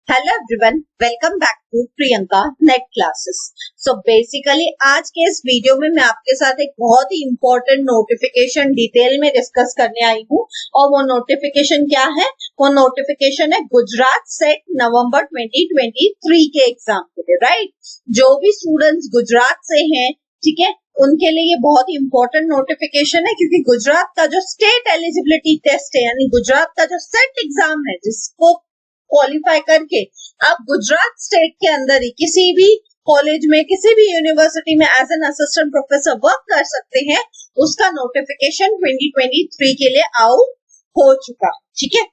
Hello everyone, welcome back to Priyanka net classes. So basically आज के इस वीडियो में मैं आपके साथ एक बहुत ही इंपॉर्टेंट नोटिफिकेशन डिटेल में डिस्कस करने आई हूँ। और वो नोटिफिकेशन क्या है? वो नोटिफिकेशन है गुजरात सेट नवंबर 2023 के एग्जाम के लिए, राइट। जो भी स्टूडेंट्स गुजरात से हैं, ठीक है, उनके लिए ये बहुत ही इंपॉर्टेंट नोटिफिकेशन है, क्योंकि गुजरात का जो स्टेट एलिजिबिलिटी टेस्ट है, यानी गुजरात का जो सेट एग्जाम है, जिसको क्वालिफाई करके आप गुजरात स्टेट के अंदर ही किसी भी कॉलेज में, किसी भी यूनिवर्सिटी में as an assistant professor work कर सकते हैं, उसका नोटिफिकेशन 2023 के लिए आउट हो चुका, ठीक है।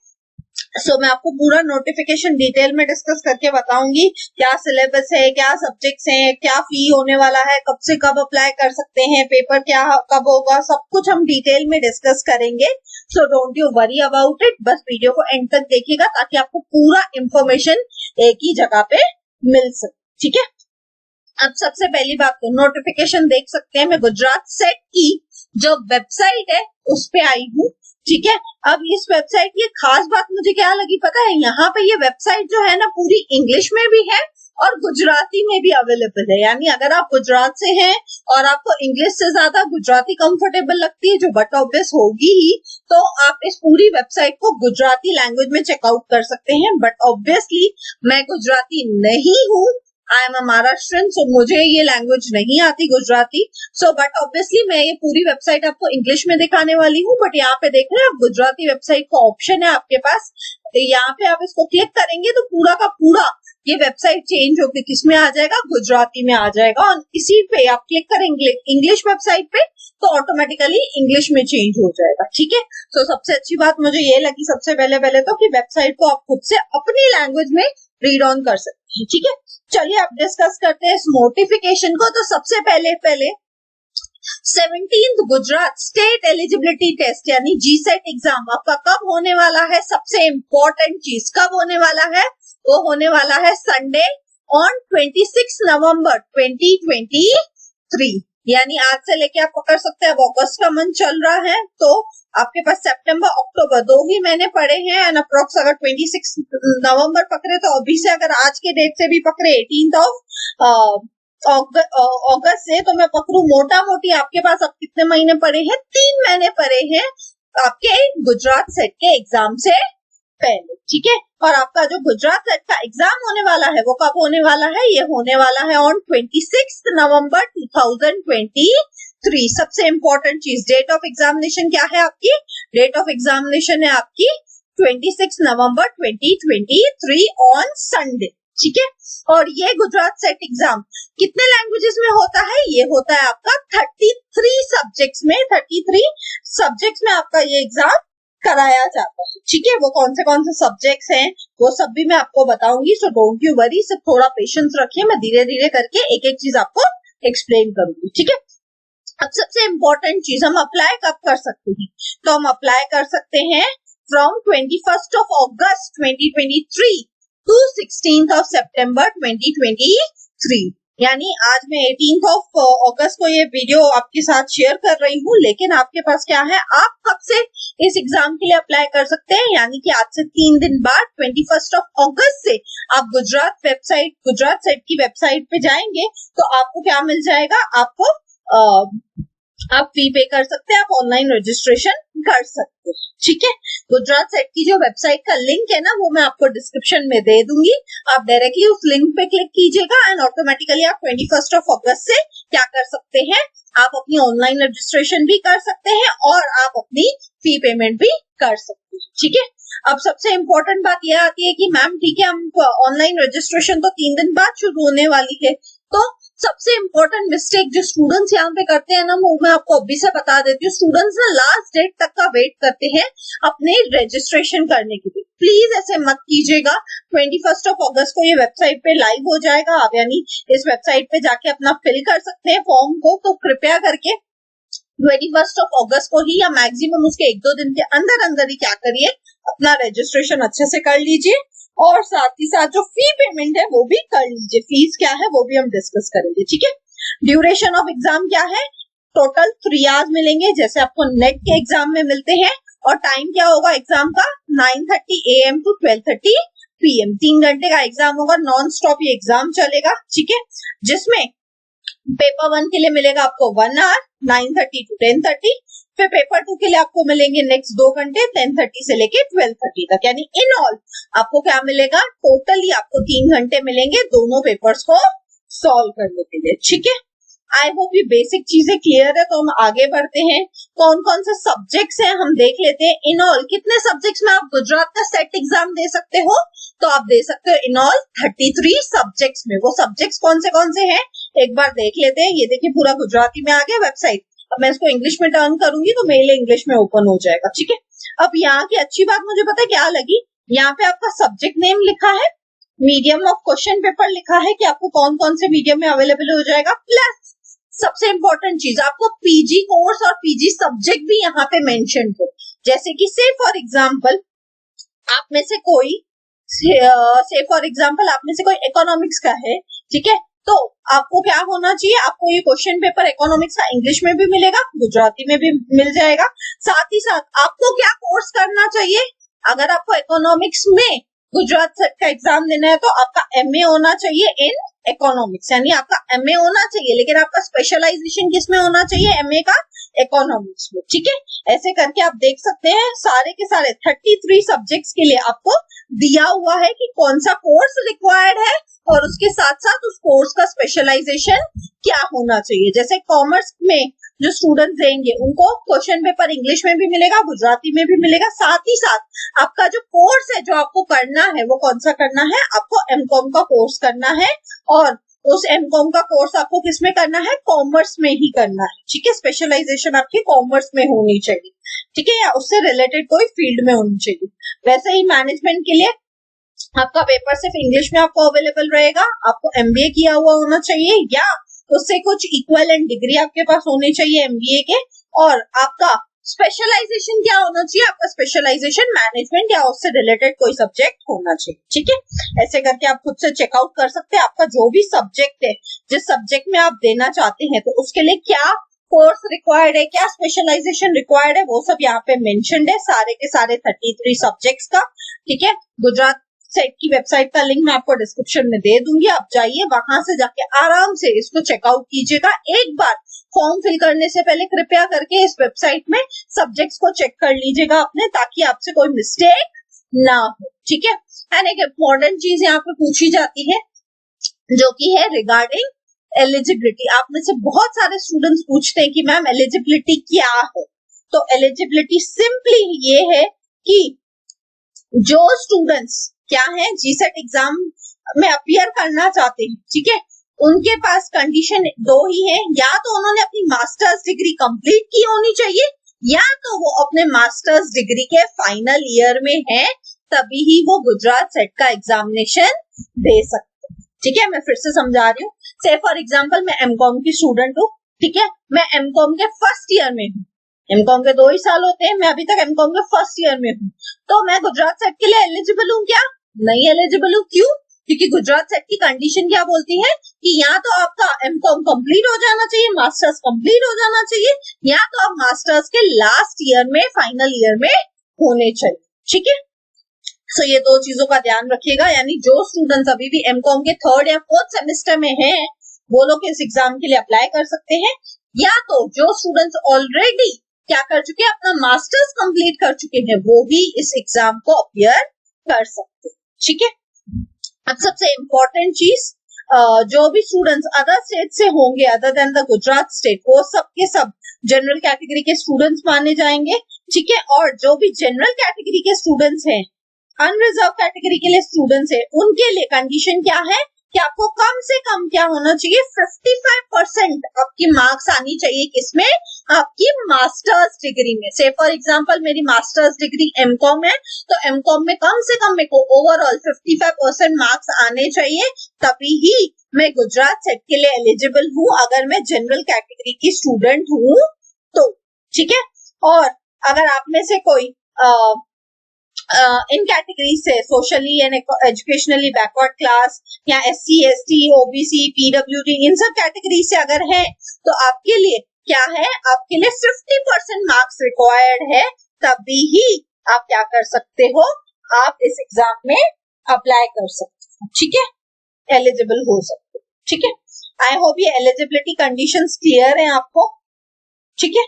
सो मैं आपको पूरा नोटिफिकेशन डिटेल में डिस्कस करके बताऊंगी, क्या सिलेबस है, क्या सब्जेक्ट्स हैं, क्या फी होने वाला है, कब से कब अप्लाई कर सकते हैं, पेपर क्या कब होगा, सब कुछ हम डिटेल में डिस्कस करेंगे। So don't you worry about it, बस वीडियो को एंड तक देखिएगा ताकि आपको पूरा इंफॉर्मेशन एक ही जगह पे मिल सके, ठीक है। अब सबसे पहली बात तो नोटिफिकेशन देख सकते हैं, मैं गुजरात सेट की जो वेबसाइट है उस पे आई हूँ, ठीक है। अब इस वेबसाइट की खास बात मुझे क्या लगी पता है? यहाँ पे ये वेबसाइट जो है ना, पूरी इंग्लिश में भी है और गुजराती में भी अवेलेबल है। यानी अगर आप गुजरात से हैं और आपको इंग्लिश से ज्यादा गुजराती कंफर्टेबल लगती है, जो बट ऑब्वियस होगी ही, तो आप इस पूरी वेबसाइट को गुजराती लैंग्वेज में चेकआउट कर सकते हैं। बट ऑब्वियसली मैं गुजराती नहीं हूँ, आई एम अ महाराष्ट्रन, सो मुझे ये लैंग्वेज नहीं आती गुजराती। सो बट ऑब्वियसली मैं ये पूरी वेबसाइट आपको इंग्लिश में दिखाने वाली हूँ, बट यहाँ पे देख रहे हैं आप, गुजराती वेबसाइट का ऑप्शन है आपके पास। यहाँ पे आप इसको क्लिक करेंगे तो पूरा का पूरा ये वेबसाइट चेंज होकर किसमें आ जाएगा? गुजराती में आ जाएगा। और इसी पे आप क्लिक करेंगे इंग्लिश वेबसाइट पे तो ऑटोमेटिकली इंग्लिश में चेंज हो जाएगा, ठीक है। तो सबसे अच्छी बात मुझे ये लगी सबसे पहले तो कि वेबसाइट को आप खुद से अपनी लैंग्वेज में रीड ऑन कर सकते हैं, ठीक है। चलिए अब डिस्कस करते हैं इस नोटिफिकेशन को। तो सबसे पहले 17th Gujarat state eligibility test यानी जीसेट एग्जाम आपका कब होने वाला है? सबसे इम्पोर्टेंट चीज कब होने वाला है? वो होने वाला है संडे ऑन 26 नवंबर 2023। यानी आज से लेके आप पकड़ सकते हैं, अब अगस्त का मंथ चल रहा है तो आपके पास सितंबर अक्टूबर 2 ही महीने पड़े हैं। एंड अप्रोक्स अगर 26 नवंबर पकड़े तो अभी से अगर आज के डेट से भी पकड़े 18 अगस्त से, तो मैं पकड़ू मोटा मोटी आपके पास अब कितने महीने पड़े हैं? 3 महीने पड़े हैं आपके गुजरात सेट के एग्जाम से पहले, ठीक है। और आपका जो गुजरात सेट का एग्जाम होने वाला है वो कब होने वाला है? ये होने वाला है ऑन 26 नवंबर 2023। सबसे इंपॉर्टेंट चीज, डेट ऑफ एग्जामिनेशन क्या है आपकी? डेट ऑफ एग्जामिनेशन है आपकी 26 नवंबर 2023 ऑन संडे, ठीक है। और ये गुजरात सेट एग्जाम कितने लैंग्वेजेस में होता है? ये होता है आपका 33 सब्जेक्ट्स में, 33 सब्जेक्ट्स में आपका ये एग्जाम कराया जाता है, ठीक है। वो कौन से सब्जेक्ट्स हैं वो सब भी मैं आपको बताऊंगी, सो डोंट यू वरी, सिर्फ थोड़ा पेशेंस रखिए, मैं धीरे धीरे करके एक एक चीज आपको एक्सप्लेन करूंगी, ठीक है। अब सबसे इम्पोर्टेंट चीज, हम अप्लाई कब कर सकते हैं? तो हम अप्लाई कर सकते हैं फ्रॉम 21 अगस्त 2023 टू 16 सितंबर 2023। यानी आज मैं 18 अगस्त को ये वीडियो आपके साथ शेयर कर रही हूँ, लेकिन आपके पास क्या है, आप कब से इस एग्जाम के लिए अप्लाई कर सकते हैं? यानी कि आज से 3 दिन बाद 21 अगस्त से आप गुजरात सेट की वेबसाइट पे जाएंगे तो आपको क्या मिल जाएगा? आपको आप फी पे कर सकते हैं, आप ऑनलाइन रजिस्ट्रेशन कर सकते हैं, ठीक है। गुजरात सेट की जो वेबसाइट का लिंक है ना, वो मैं आपको डिस्क्रिप्शन में दे दूंगी, आप डायरेक्टली उस लिंक पे क्लिक कीजिएगा एंड ऑटोमेटिकली आप 21 अगस्त से क्या कर सकते हैं? आप अपनी ऑनलाइन रजिस्ट्रेशन भी कर सकते हैं और आप अपनी फी पेमेंट भी कर सकते हैं, ठीक है। अब सबसे इम्पोर्टेंट बात यह आती है कि मैम ठीक है, हम ऑनलाइन रजिस्ट्रेशन तो 3 दिन बाद शुरू होने वाली है, तो सबसे इम्पोर्टेंट मिस्टेक जो स्टूडेंट्स यहाँ पे करते हैं ना, वो मैं आपको अभी से बता देती हूँ। स्टूडेंट्स ना लास्ट डेट तक का वेट करते हैं अपने रजिस्ट्रेशन करने के लिए। प्लीज ऐसे मत कीजिएगा। 21 अगस्त को ये वेबसाइट पे लाइव हो जाएगा, आप यानी इस वेबसाइट पे जाके अपना फिल कर सकते हैं फॉर्म को। तो कृपया करके 21 अगस्त को ही या मैक्सिमम उसके 1-2 दिन के अंदर ही क्या करिए, अपना रजिस्ट्रेशन अच्छे से कर लीजिए और साथ ही साथ जो फी पेमेंट है वो भी कर लीजिए। फीस क्या है वो भी हम डिस्कस करेंगे, ठीक है। ड्यूरेशन ऑफ एग्जाम क्या है? टोटल 3 आवर्स मिलेंगे, जैसे आपको नेट के एग्जाम में मिलते हैं। और टाइम क्या होगा एग्जाम का? 9:30 AM टू 12:30 PM 3 घंटे का एग्जाम होगा, नॉन स्टॉप ये एग्जाम चलेगा, ठीक है, जिसमें पेपर 1 के लिए मिलेगा आपको 1 आवर 9:30 to 10:30, फिर पेपर 2 के लिए आपको मिलेंगे नेक्स्ट 2 घंटे 10:30 से लेके 12:30 तक, यानी इन ऑल आपको क्या मिलेगा, टोटली आपको 3 घंटे मिलेंगे दोनों पेपर्स को सॉल्व करने के लिए, ठीक है। आई होप ये बेसिक चीजें क्लियर है, तो हम आगे बढ़ते हैं। कौन कौन से सब्जेक्ट्स हैं हम देख लेते हैं। इन ऑल कितने सब्जेक्ट्स में आप गुजरात का सेट एग्जाम दे सकते हो, तो आप दे सकते हो इन ऑल 33 सब्जेक्ट्स में। वो सब्जेक्ट्स कौन से हैं एक बार देख लेते हैं। ये देखिए पूरा गुजराती में आ गया वेबसाइट। अब मैं इसको इंग्लिश में टर्न करूंगी तो मेरे लिए इंग्लिश में ओपन हो जाएगा, ठीक है। अब यहाँ की अच्छी बात मुझे पता है क्या लगी, यहाँ पे आपका सब्जेक्ट नेम लिखा है, मीडियम ऑफ क्वेश्चन पेपर लिखा है कि आपको कौन कौन से मीडियम में अवेलेबल हो जाएगा, प्लस सबसे इंपॉर्टेंट चीज आपको पीजी कोर्स और पीजी सब्जेक्ट भी यहाँ पे मेंशन हो। जैसे कि से फॉर एग्जांपल आप में से कोई इकोनॉमिक्स का है, ठीक है, तो आपको क्या होना चाहिए, आपको ये क्वेश्चन पेपर इकोनॉमिक्स का इंग्लिश में भी मिलेगा, गुजराती में भी मिल जाएगा। साथ ही साथ आपको क्या कोर्स करना चाहिए, अगर आपको इकोनॉमिक्स में गुजरात सेट का एग्जाम देना है तो आपका एमए होना चाहिए इन इकोनॉमिक्स, यानी आपका एमए होना चाहिए, लेकिन आपका स्पेशलाइजेशन किस में होना चाहिए, एमए का इकोनॉमिक्स में, ठीक है। ऐसे करके आप देख सकते हैं सारे के सारे 33 सब्जेक्ट्स के लिए आपको दिया हुआ है कि कौन सा कोर्स रिक्वायर्ड है और उसके साथ साथ उस कोर्स का स्पेशलाइजेशन क्या होना चाहिए। जैसे कॉमर्स में जो स्टूडेंट्स देंगे उनको क्वेश्चन पेपर इंग्लिश में भी मिलेगा, गुजराती में भी मिलेगा। साथ ही साथ आपका जो कोर्स है जो आपको करना है वो कौन सा करना है, आपको एमकॉम का कोर्स करना है, और उस एमकॉम का कोर्स आपको किसमें करना है, कॉमर्स में ही करना है, ठीक है। स्पेशलाइजेशन आपकी कॉमर्स में होनी चाहिए, ठीक है, या उससे रिलेटेड कोई फील्ड में होनी चाहिए। वैसे ही मैनेजमेंट के लिए आपका पेपर सिर्फ इंग्लिश में आपको अवेलेबल रहेगा, आपको एमबीए किया हुआ होना चाहिए या उससे कुछ इक्विवेलेंट डिग्री आपके पास होनी चाहिए एमबीए के, और आपका स्पेशलाइजेशन क्या होना चाहिए, आपका स्पेशलाइजेशन मैनेजमेंट या उससे रिलेटेड कोई सब्जेक्ट होना चाहिए, ठीक है। ऐसे करके आप खुद से चेकआउट कर सकते हैं आपका जो भी सब्जेक्ट है, जिस सब्जेक्ट में आप देना चाहते हैं तो उसके लिए क्या कोर्स रिक्वायर्ड है, क्या स्पेशलाइजेशन रिक्वायर्ड है, वो सब यहाँ पे मेंशन्ड है सारे के सारे 33 सब्जेक्ट्स का, ठीक है। गुजरात सेट की वेबसाइट का लिंक मैं आपको डिस्क्रिप्शन में दे दूंगी, आप जाइए वहां से जाके आराम से इसको चेकआउट कीजिएगा। एक बार फॉर्म फिल करने से पहले कृपया करके इस वेबसाइट में सब्जेक्ट्स को चेक कर लीजिएगा अपने, ताकि आपसे कोई मिस्टेक ना हो, ठीक है। एंड एक इम्पोर्टेंट चीज यहाँ पे पूछी जाती है जो कि है रिगार्डिंग एलिजिबिलिटी। आप में से बहुत सारे स्टूडेंट्स पूछते हैं कि मैम एलिजिबिलिटी क्या है, तो एलिजिबिलिटी सिंपली ये है कि जो स्टूडेंट्स क्या है जीसेट एग्जाम में अपीयर करना चाहते हैं, ठीक है, उनके पास कंडीशन दो ही है, या तो उन्होंने अपनी मास्टर्स डिग्री कंप्लीट की होनी चाहिए, या तो वो अपने मास्टर्स डिग्री के फाइनल ईयर में है, तभी ही वो गुजरात सेट का एग्जामिनेशन दे सकते हैं, ठीक है। मैं फिर से समझा रही हूँ। से फॉर एग्जाम्पल मैं एमकॉम की स्टूडेंट हूँ, ठीक है, मैं एमकॉम के फर्स्ट ईयर में हूँ, एमकॉम के 2 ही साल होते हैं, मैं अभी तक एमकॉम के फर्स्ट ईयर में हूँ, तो मैं गुजरात सेट के लिए एलिजिबल हूँ क्या, नहीं एलिजिबल हूँ। क्यों, क्योंकि गुजरात सेट की कंडीशन क्या बोलती है कि या तो आपका एमकॉम कंप्लीट हो जाना चाहिए, मास्टर्स कंप्लीट हो जाना चाहिए, या तो आप मास्टर्स के लास्ट ईयर में फाइनल ईयर में होने चाहिए, ठीक है। सो ये 2 चीजों का ध्यान रखिएगा, यानी जो स्टूडेंट्स अभी भी एमकॉम के 3rd या 4th सेमेस्टर में हैं वो लोग इस एग्जाम के लिए अप्लाई कर सकते हैं, या तो जो स्टूडेंट्स ऑलरेडी क्या कर चुके हैं, अपना मास्टर्स कंप्लीट कर चुके हैं, वो भी इस एग्जाम को अपीयर कर सकते हैं, ठीक है। अब सबसे इम्पोर्टेंट चीज, जो भी स्टूडेंट्स अदर स्टेट से होंगे other than the Gujarat state, वो सब के सब जनरल कैटेगरी के स्टूडेंट्स माने जाएंगे, ठीक है। और जो भी जनरल कैटेगरी के स्टूडेंट्स हैं, अनरिजर्व कैटेगरी के लिए स्टूडेंट्स हैं, उनके लिए कंडीशन क्या है कि आपको कम से कम क्या होना चाहिए, 55% आपकी मार्क्स आनी चाहिए, किसमें, आपकी मास्टर्स डिग्री में। से फॉर एग्जांपल मेरी मास्टर्स डिग्री एमकॉम है, तो एमकॉम में कम से कम मेरे को ओवरऑल 55% मार्क्स आने चाहिए, तभी ही मैं गुजरात सेट के लिए एलिजिबल हूँ, अगर मैं जनरल कैटेगरी की स्टूडेंट हूँ तो, ठीक है। और अगर आप में से कोई इन कैटेगरी से socially and educationally backward class या SC ST OBC PWD इन सब कैटेगरी से अगर है, तो आपके लिए क्या है, आपके लिए 50% मार्क्स रिक्वायर्ड है, तभी ही आप क्या कर सकते हो, आप इस एग्जाम में अप्लाई कर सकती हूँ, ठीक है, एलिजिबल हो सकते हो, ठीक है। आई होप ये एलिजिबिलिटी कंडीशंस क्लियर है आपको, ठीक है।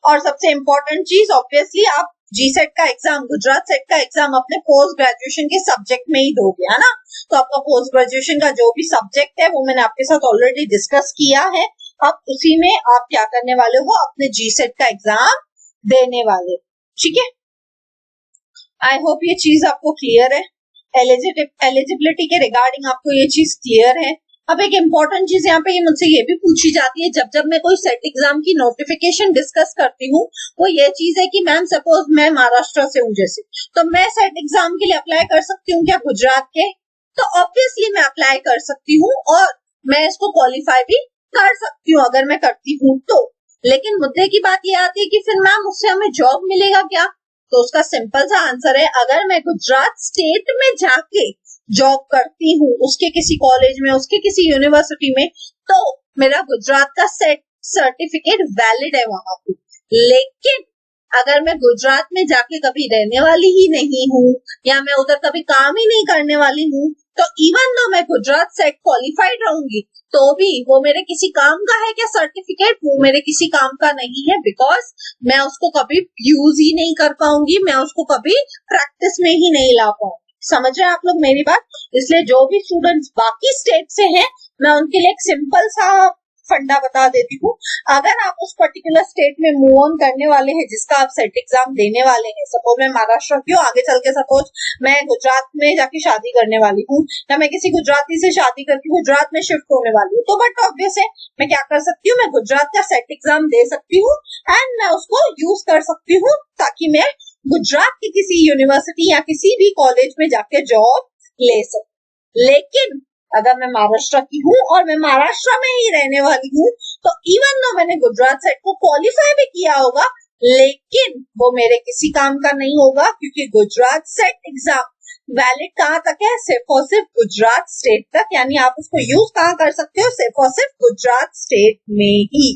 और सबसे इम्पोर्टेंट चीज, ऑब्वियसली आप जीसेट का एग्जाम, गुजरात सेट का एग्जाम अपने पोस्ट ग्रेजुएशन के सब्जेक्ट में ही दोगे, है ना। तो आपका पोस्ट ग्रेजुएशन का जो भी सब्जेक्ट है वो मैंने आपके साथ ऑलरेडी डिस्कस किया है। अब उसी में आप क्या करने वाले हो, अपने जीसेट का एग्जाम देने वाले, ठीक है। आई होप ये चीज आपको क्लियर है, एलिजिबिलिटी के रिगार्डिंग आपको ये चीज क्लियर है। अब एक इम्पोर्टेंट चीज यहाँ पे मुझसे ये भी पूछी जाती है, जब मैं कोई सेट एग्जाम की नोटिफिकेशन डिस्कस करती हूँ, वो ये चीज है कि मैम सपोज मैं महाराष्ट्र से हूँ जैसे, तो मैं सेट एग्जाम के लिए अप्लाई कर सकती हूँ क्या गुजरात के? तो ऑब्वियसली मैं अप्लाई कर सकती हूँ और मैं इसको क्वालिफाई भी कर सकती हूँ अगर मैं करती हूँ तो। लेकिन मुद्दे की बात ये आती है कि फिर मैम उससे हमें जॉब मिलेगा क्या? तो उसका सिंपल सा आंसर है, अगर मैं गुजरात स्टेट में जाके जॉब करती हूँ, उसके किसी कॉलेज में, उसके किसी यूनिवर्सिटी में, तो मेरा गुजरात का सेट सर्टिफिकेट वैलिड है वहां पे। लेकिन अगर मैं गुजरात में जाके कभी रहने वाली ही नहीं हूँ या मैं उधर कभी काम ही नहीं करने वाली हूँ, तो इवन दो मैं गुजरात सेट क्वालिफाइड रहूंगी तो भी वो मेरे किसी काम का है क्या सर्टिफिकेट? वो मेरे किसी काम का नहीं है, बिकॉज मैं उसको कभी यूज ही नहीं कर पाऊंगी, मैं उसको कभी प्रैक्टिस में ही नहीं ला पाऊंगी। समझ रहे हैं आप लोग मेरी बात? इसलिए जो भी स्टूडेंट्स बाकी स्टेट से हैं, मैं उनके लिए एक सिंपल सा फंडा बता देती हूँ। अगर आप उस पर्टिकुलर स्टेट में मूव ऑन करने वाले हैं जिसका आप सेट एग्जाम देने वाले हैं, सपोज मैं महाराष्ट्र की हूँ, आगे चल के सपोज मैं गुजरात में जाके शादी करने वाली हूँ या मैं किसी गुजराती से शादी करके गुजरात में शिफ्ट होने वाली हूँ, तो बट ऑब्वियस है मैं क्या कर सकती हूँ, मैं गुजरात का सेट एग्जाम दे सकती हूँ एंड मैं उसको यूज कर सकती हूँ ताकि मैं गुजरात की किसी यूनिवर्सिटी या किसी भी कॉलेज में जाके जॉब ले सकूं। लेकिन अगर मैं महाराष्ट्र की हूँ और मैं महाराष्ट्र में ही रहने वाली हूँ, तो इवन दो मैंने गुजरात सेट को क्वालिफाई भी किया होगा, लेकिन वो मेरे किसी काम का नहीं होगा, क्योंकि गुजरात सेट एग्जाम वैलिड कहाँ तक है? सिर्फ और सिर्फ गुजरात स्टेट तक, यानी आप उसको यूज कहाँ कर सकते हो? सिर्फ और सिर्फ गुजरात स्टेट में ही,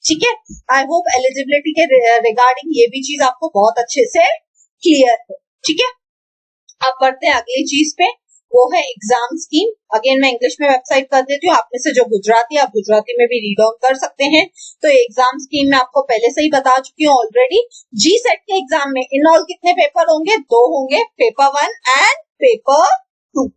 ठीक है। आई होप एलिजिबिलिटी के रिगार्डिंग ये भी चीज आपको बहुत अच्छे से क्लियर है, ठीक है। अब बढ़ते हैं अगली चीज पे, वो है एग्जाम स्कीम। अगेन मैं इंग्लिश में वेबसाइट कर देती हूँ, आप में से जो गुजराती, आप गुजराती में भी रीड ऑन कर सकते हैं। तो एग्जाम स्कीम में आपको पहले से ही बता चुकी हूँ ऑलरेडी। जी सेट के एग्जाम में इन ऑल कितने पेपर होंगे? 2 होंगे, पेपर 1 एंड पेपर 2।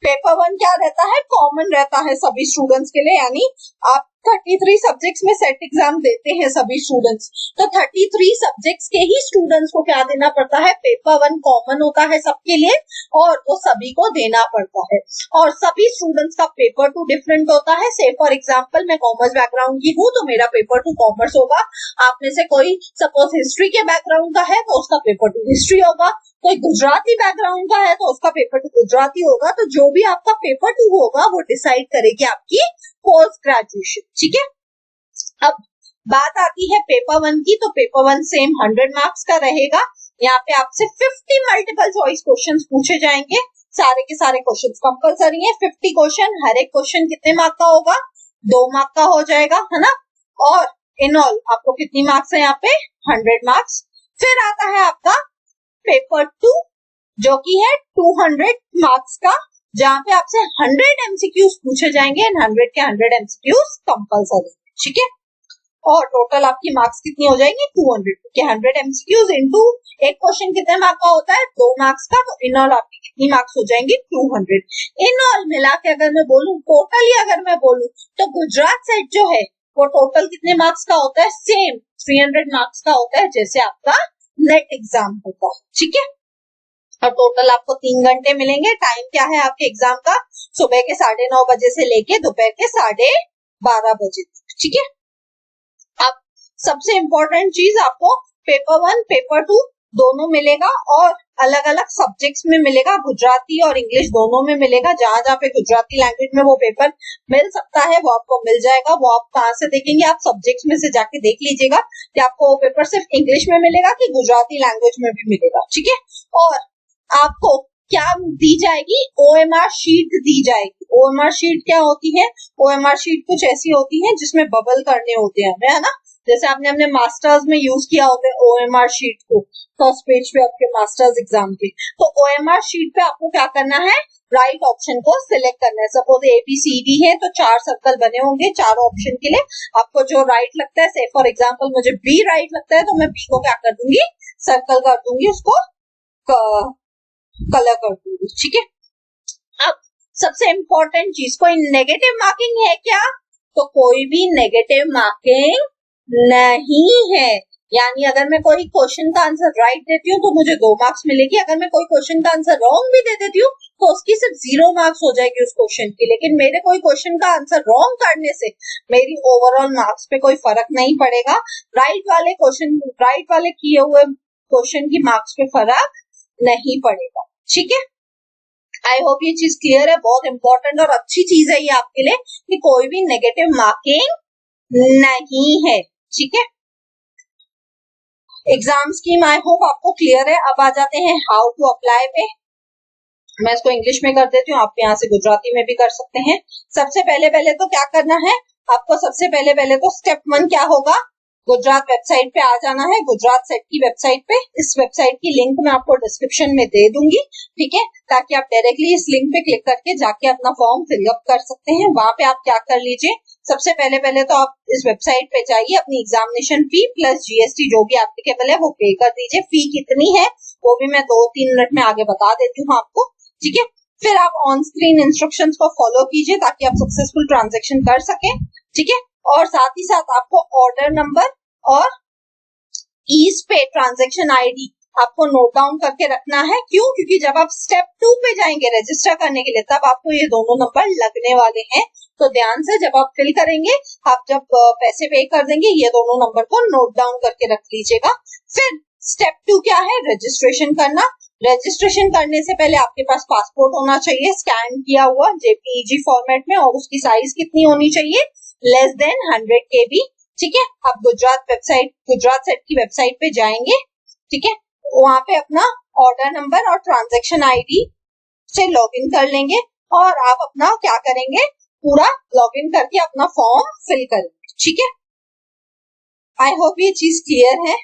पेपर 1 क्या रहता है? कॉमन रहता है सभी स्टूडेंट्स के लिए, यानी आप 33 सब्जेक्ट्स में सेट एग्जाम देते हैं सभी स्टूडेंट्स, तो 33 सब्जेक्ट्स के ही स्टूडेंट्स को क्या देना पड़ता है? पेपर 1 कॉमन होता है सबके लिए और वो सभी को देना पड़ता है। और सभी स्टूडेंट्स का पेपर 2 डिफरेंट होता है। से फॉर एग्जाम्पल मैं कॉमर्स बैकग्राउंड की हूँ तो मेरा पेपर 2 कॉमर्स होगा। आप में से कोई सपोज हिस्ट्री के बैकग्राउंड का है तो उसका पेपर 2 हिस्ट्री होगा, कोई गुजराती बैकग्राउंड का है तो उसका पेपर 2 गुजराती होगा। तो जो भी आपका पेपर 2 होगा वो डिसाइड करेगी आपकी पोस्ट ग्रेजुएशन, ठीक है। अब बात आती है पेपर 1 की, तो पेपर 1 सेम 100 मार्क्स का रहेगा। यहाँ पे आपसे 50 मल्टीपल चॉइस क्वेश्चंस पूछे जाएंगे, सारे के सारे क्वेश्चंस कंपलसरी है। 50 क्वेश्चन, हर एक क्वेश्चन कितने मार्क का होगा? 2 मार्क का हो जाएगा, है ना। और इन ऑल आपको कितनी मार्क्स है यहाँ पे? 100 मार्क्स। फिर आता है आपका पेपर 2 जो कि है 200 मार्क्स का, जहाँ पे आपसे 100 एमसीक्यूज पूछे जाएंगे एंड 100 के 100 एमसीक्यूज कंपलसरी, ठीक है। और टोटल आपकी मार्क्स कितनी हो जाएंगी? 200 के 100 एमसीक्यूज इनटू एक क्वेश्चन कितने मार्क का होता है? 2 मार्क्स का। तो इन ऑल आपकी कितनी मार्क्स हो जाएंगी? 200। इन ऑल मिला के अगर मैं बोलूं, टोटली अगर मैं बोलूं, तो गुजरात सेट जो है वो टोटल कितने मार्क्स का होता है? सेम 300 मार्क्स का होता है जैसे आपका नेट एग्जाम होता है, ठीक है। और टोटल आपको 3 घंटे मिलेंगे। टाइम क्या है आपके एग्जाम का? सुबह के 9:30 बजे से लेके दोपहर के 12:30 बजे, ठीक है। अब सबसे इम्पोर्टेंट चीज, आपको पेपर 1 पेपर 2 दोनों मिलेगा और अलग अलग सब्जेक्ट्स में मिलेगा, गुजराती और इंग्लिश दोनों में मिलेगा। जहां जहां पे गुजराती लैंग्वेज में वो पेपर मिल सकता है वो आपको मिल जाएगा। वो आप कहाँ से देखेंगे? आप सब्जेक्ट्स में से जाके देख लीजिएगा कि आपको वो पेपर सिर्फ इंग्लिश में मिलेगा कि गुजराती लैंग्वेज में भी मिलेगा, ठीक है। और आपको क्या दी जाएगी? OMR शीट दी जाएगी। OMR शीट क्या होती है? OMR शीट कुछ ऐसी होती है जिसमें बबल करने होते हैं, है ना। जैसे आपने अपने मास्टर्स में यूज किया होगा OMR शीट को, फर्स्ट पेज पे आपके मास्टर्स एग्जाम के, तो OMR शीट पे आपको क्या करना है, राइट ऑप्शन को सिलेक्ट करना है। सपोज ABCD है तो 4 सर्कल बने होंगे चारों ऑप्शन के लिए, आपको जो राइट लगता है, से फॉर एग्जाम्पल मुझे B राइट लगता है तो मैं B को क्या कर दूंगी, सर्कल कर दूंगी, उसको कलर कर दूंगी, ठीक है। अब सबसे इंपॉर्टेंट चीज, कोई नेगेटिव मार्किंग है क्या, तो कोई भी नेगेटिव मार्किंग नहीं है। यानी अगर मैं कोई क्वेश्चन का आंसर राइट देती हूँ तो मुझे 2 मार्क्स मिलेगी, अगर मैं कोई क्वेश्चन का आंसर रॉन्ग भी दे देती हूँ तो उसकी सिर्फ 0 मार्क्स हो जाएगी उस क्वेश्चन की। लेकिन मेरे कोई क्वेश्चन का आंसर रॉन्ग करने से मेरी ओवरऑल मार्क्स पे कोई फर्क नहीं पड़ेगा। राइट वाले किए हुए क्वेश्चन की मार्क्स पे फर्क नहीं पड़ेगा, ठीक है। आई होप ये चीज क्लियर है, बहुत इंपॉर्टेंट और अच्छी चीज है ये आपके लिए कि कोई भी नेगेटिव मार्किंग नहीं है, ठीक है। एग्जाम स्कीम आई होप आपको क्लियर है। अब आ जाते हैं हाउ टू अप्लाई पे। मैं इसको इंग्लिश में कर देती हूँ, आप यहाँ से गुजराती में भी कर सकते हैं। सबसे पहले तो क्या करना है आपको, सबसे पहले तो स्टेप 1 क्या होगा, गुजरात वेबसाइट पे आ जाना है, गुजरात सेट की वेबसाइट पे। इस वेबसाइट की लिंक मैं आपको डिस्क्रिप्शन में दे दूंगी, ठीक है, ताकि आप डायरेक्टली इस लिंक पे क्लिक करके जाके अपना फॉर्म फिलअप कर सकते हैं। वहां पे आप क्या कर लीजिए, सबसे पहले तो आप इस वेबसाइट पे जाइए, अपनी एग्जामिनेशन फी प्लस GST जो भी एप्लीकेबल है वो पे कर दीजिए। फी कितनी है वो भी मैं 2-3 मिनट में आगे बता देती हूँ आपको, ठीक है। फिर आप ऑन स्क्रीन इंस्ट्रक्शंस को फॉलो कीजिए ताकि आप सक्सेसफुल ट्रांजैक्शन कर सकें, ठीक है। और साथ ही साथ आपको ऑर्डर नंबर और ईज पे ट्रांजैक्शन ID आपको नोट डाउन करके रखना है। क्यों? क्योंकि जब आप स्टेप 2 पे जाएंगे रजिस्टर करने के लिए तब आपको ये दोनों नंबर लगने वाले हैं। तो ध्यान से जब आप फिल करेंगे, आप जब पैसे पे कर देंगे, ये दोनों नंबर को नोट डाउन करके रख लीजिएगा। फिर स्टेप 2 क्या है, रजिस्ट्रेशन करना। रजिस्ट्रेशन करने से पहले आपके पास पासपोर्ट होना चाहिए स्कैन किया हुआ JPEG फॉर्मेट में, और उसकी साइज कितनी होनी चाहिए, लेस देन 100 KB, ठीक है। आप गुजरात सेट की वेबसाइट पे जाएंगे, ठीक है, वहां पे अपना ऑर्डर नंबर और ट्रांजैक्शन ID से लॉगिन कर लेंगे और आप अपना क्या करेंगे, पूरा लॉगिन करके अपना फॉर्म फिल करेंगे, ठीक है। आई होप ये चीज क्लियर है।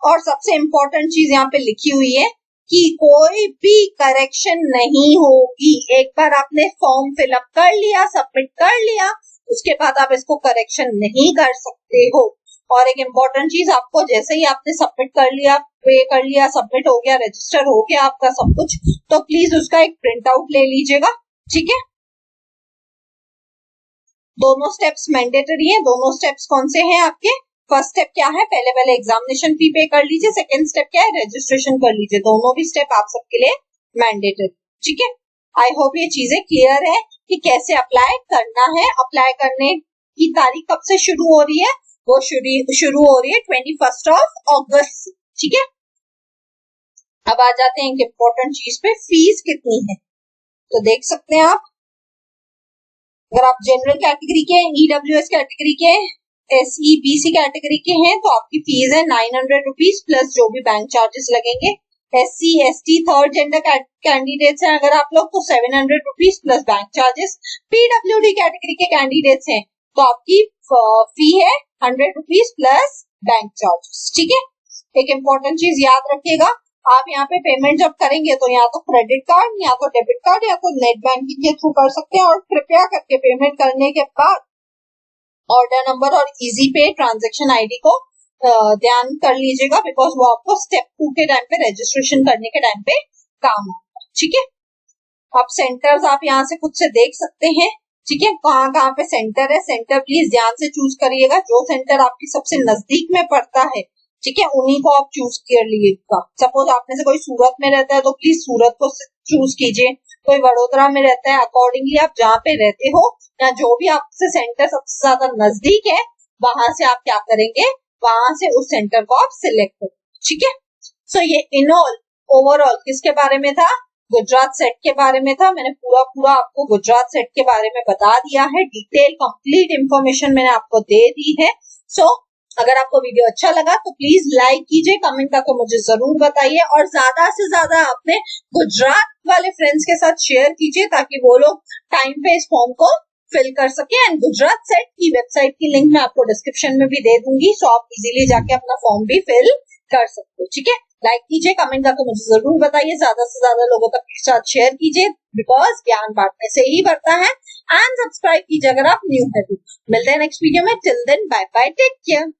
और सबसे इम्पोर्टेंट चीज यहाँ पे लिखी हुई है कि कोई भी करेक्शन नहीं होगी। एक बार आपने फॉर्म फिलअप कर लिया, सबमिट कर लिया, उसके बाद आप इसको करेक्शन नहीं कर सकते हो। और एक इम्पोर्टेंट चीज, आपको जैसे ही आपने सबमिट कर लिया, पे कर लिया, सबमिट हो गया, रजिस्टर हो गया आपका सब कुछ, तो प्लीज उसका एक प्रिंट आउट ले लीजिएगा, ठीक है। दोनों स्टेप्स मैंडेटरी है। दोनों स्टेप्स कौन से हैं आपके, फर्स्ट स्टेप क्या है, पहले एग्जामिनेशन फी पे कर लीजिए, सेकंड स्टेप क्या है, रजिस्ट्रेशन कर लीजिए। दोनों भी स्टेप आप सबके लिए मैंडेटरी, ठीक है। आई होप ये चीजें क्लियर है कि कैसे अप्लाई करना है। अप्लाई करने की तारीख कब से शुरू हो रही है, वो शुरू हो रही है 21 अगस्त, ठीक है। अब आ जाते हैं एक इम्पोर्टेंट चीज पे, फीस कितनी है। तो देख सकते हैं आप, अगर आप जनरल कैटेगरी के, EWS कैटेगरी के, SE BC कैटेगरी के हैं तो आपकी फीस है 900 रुपीज प्लस जो भी बैंक चार्जेस लगेंगे। SC ST third gender candidates हैं अगर आप लोग तो 700 rupees plus bank charges. PWD category के कैंडिडेट्स हैं तो आपकी फी है 100 रुपीज प्लस बैंक चार्जेस, ठीक है। एक इम्पोर्टेंट चीज याद रखिएगा, आप यहाँ पे पेमेंट जब करेंगे तो या तो क्रेडिट कार्ड या तो डेबिट कार्ड या तो नेट बैंकिंग के थ्रू कर सकते हैं। और कृपया करके पेमेंट करने के बाद ऑर्डर नंबर और इजी पे ट्रांजैक्शन ID को ध्यान कर लीजिएगा, बिकॉज वो आपको स्टेप 2 के टाइम पे रजिस्ट्रेशन करने के टाइम पे काम आएगा, ठीक है। अब सेंटर्स आप यहाँ से खुद से देख सकते हैं, ठीक है, कहाँ पे सेंटर है। सेंटर प्लीज ध्यान से चूज करिएगा, जो सेंटर आपकी सबसे नजदीक में पड़ता है, ठीक है, उन्हीं को आप चूज कर लीजिएगा। सपोज आप में से कोई सूरत में रहता है तो प्लीज सूरत को चूज कीजिए, कोई वडोदरा में रहता है, अकॉर्डिंगली आप जहाँ पे रहते हो या जो भी आपसे सेंटर सबसे ज्यादा नजदीक है वहां से आप क्या करेंगे, वहां से उस सेंटर को आप सिलेक्ट करें, ठीक है। सो ये इन ऑल ओवरऑल किसके बारे में था, गुजरात सेट के बारे में था। मैंने पूरा आपको गुजरात सेट के बारे में बता दिया है, डिटेल कंप्लीट इंफॉर्मेशन मैंने आपको दे दी है। सो अगर आपको वीडियो अच्छा लगा तो प्लीज लाइक कीजिए, कमेंट करके मुझे जरूर बताइए और ज्यादा से ज्यादा अपने गुजरात वाले फ्रेंड्स के साथ शेयर कीजिए ताकि वो लोग टाइम पे इस फॉर्म को फिल कर सके। एंड गुजरात सेट की वेबसाइट की लिंक मैं आपको डिस्क्रिप्शन में भी दे दूंगी, सो आप इजीली जाके अपना फॉर्म भी फिल कर सकते हो। ठीक है, लाइक कीजिए, कमेंट करके मुझे जरूर बताइए, ज्यादा से ज्यादा लोगों तक के साथ शेयर कीजिए, बिकॉज ज्ञान बांटने से ही बढ़ता है। एंड सब्सक्राइब कीजिए अगर आप न्यू है तो। मिलते हैं नेक्स्ट वीडियो में, till then bye bye, take care.